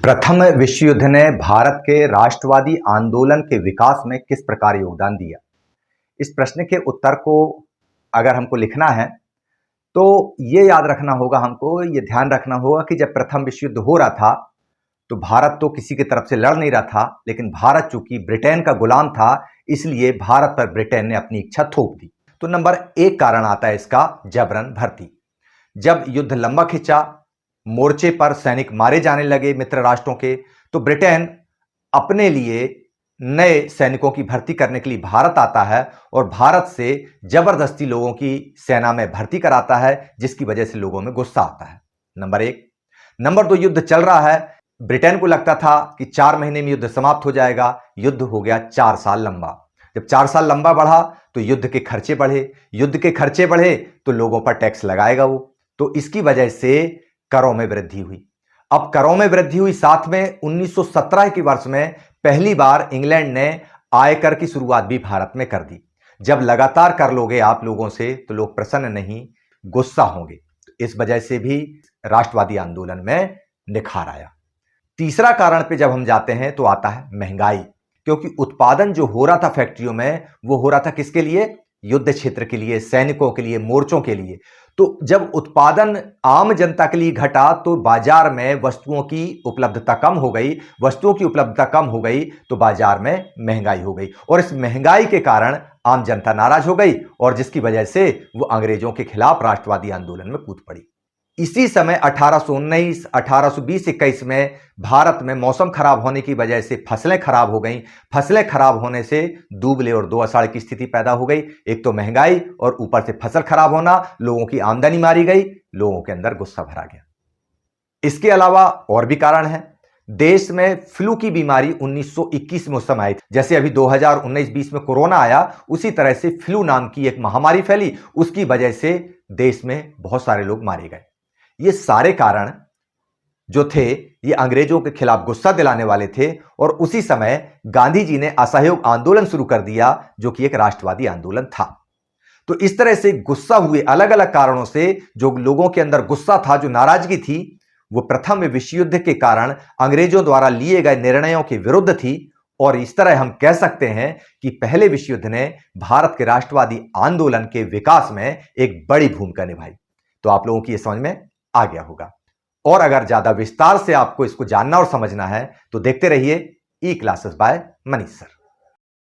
प्रथम विश्व युद्ध ने भारत के राष्ट्रवादी आंदोलन के विकास में किस प्रकार योगदान दिया? इस प्रश्न के उत्तर को अगर हमको लिखना है तो ये याद रखना होगा, हमको ये ध्यान रखना होगा कि जब प्रथम विश्व युद्ध हो रहा था तो भारत तो किसी की तरफ से लड़ नहीं रहा था, लेकिन भारत चूंकि ब्रिटेन का गुलाम था इसलिए भारत पर ब्रिटेन ने अपनी इच्छा थोप दी। तो नंबर एक कारण आता है इसका जबरन भर्ती। जब युद्ध लंबा खिंचा, मोर्चे पर सैनिक मारे जाने लगे मित्र राष्ट्रों के, तो ब्रिटेन अपने लिए नए सैनिकों की भर्ती करने के लिए भारत आता है और भारत से जबरदस्ती लोगों की सेना में भर्ती कराता है, जिसकी वजह से लोगों में गुस्सा आता है। नंबर एक। नंबर दो, युद्ध चल रहा है, ब्रिटेन को लगता था कि 4 महीने में युद्ध समाप्त हो जाएगा, युद्ध हो गया 4 साल लंबा। जब 4 साल लंबा बढ़ा तो युद्ध के खर्चे बढ़े, युद्ध के खर्चे बढ़े तो लोगों पर टैक्स लगाएगा वो, तो इसकी वजह से करों में वृद्धि हुई। अब करों में वृद्धि हुई, साथ में 1917 के वर्ष में पहली बार इंग्लैंड ने आयकर की शुरुआत भी भारत में कर दी। जब लगातार कर लोगे आप लोगों से तो लोग प्रसन्न नहीं, गुस्सा होंगे। तो इस वजह से भी राष्ट्रवादी आंदोलन में निखार आया। तीसरा कारण पे जब हम जाते हैं तो आता है महंगाई, क्योंकि उत्पादन जो हो रहा था फैक्ट्रियों में वो हो रहा था किसके लिए? युद्ध क्षेत्र के लिए, सैनिकों के लिए, मोर्चों के लिए। तो जब उत्पादन आम जनता के लिए घटा तो बाजार में वस्तुओं की उपलब्धता कम हो गई, वस्तुओं की उपलब्धता कम हो गई तो बाजार में महंगाई हो गई, और इस महंगाई के कारण आम जनता नाराज हो गई और जिसकी वजह से वो अंग्रेजों के खिलाफ राष्ट्रवादी आंदोलन में कूद पड़ी। इसी समय 1819, 1820, 21 में भारत में मौसम खराब होने की वजह से फसलें खराब हो गईं। फसलें खराब होने से दूबले और दो अषाढ़ की स्थिति पैदा हो गई। एक तो महंगाई और ऊपर से फसल खराब होना, लोगों की आमदनी मारी गई, लोगों के अंदर गुस्सा भरा गया। इसके अलावा और भी कारण है। देश में फ्लू की बीमारी 1921 में उस समय आई थी, जैसे अभी 2019-20 में कोरोना आया, उसी तरह से फ्लू नाम की एक महामारी फैली, उसकी वजह से देश में बहुत सारे लोग मारे गए। ये सारे कारण जो थे ये अंग्रेजों के खिलाफ गुस्सा दिलाने वाले थे, और उसी समय गांधी जी ने असहयोग आंदोलन शुरू कर दिया जो कि एक राष्ट्रवादी आंदोलन था। तो इस तरह से गुस्सा हुए, अलग अलग कारणों से जो लोगों के अंदर गुस्सा था, जो नाराजगी थी, वो प्रथम विश्व युद्ध के कारण अंग्रेजों द्वारा लिए गए निर्णयों के विरुद्ध थी। और इस तरह हम कह सकते हैं कि पहले विश्व युद्ध ने भारत के राष्ट्रवादी आंदोलन के विकास में एक बड़ी भूमिका निभाई। तो आप लोगों की यह समझ में आ गया होगा। और अगर ज्यादा विस्तार से आपको इसको जानना और समझना है तो देखते रहिए ई क्लासेस बाय मनीष सर।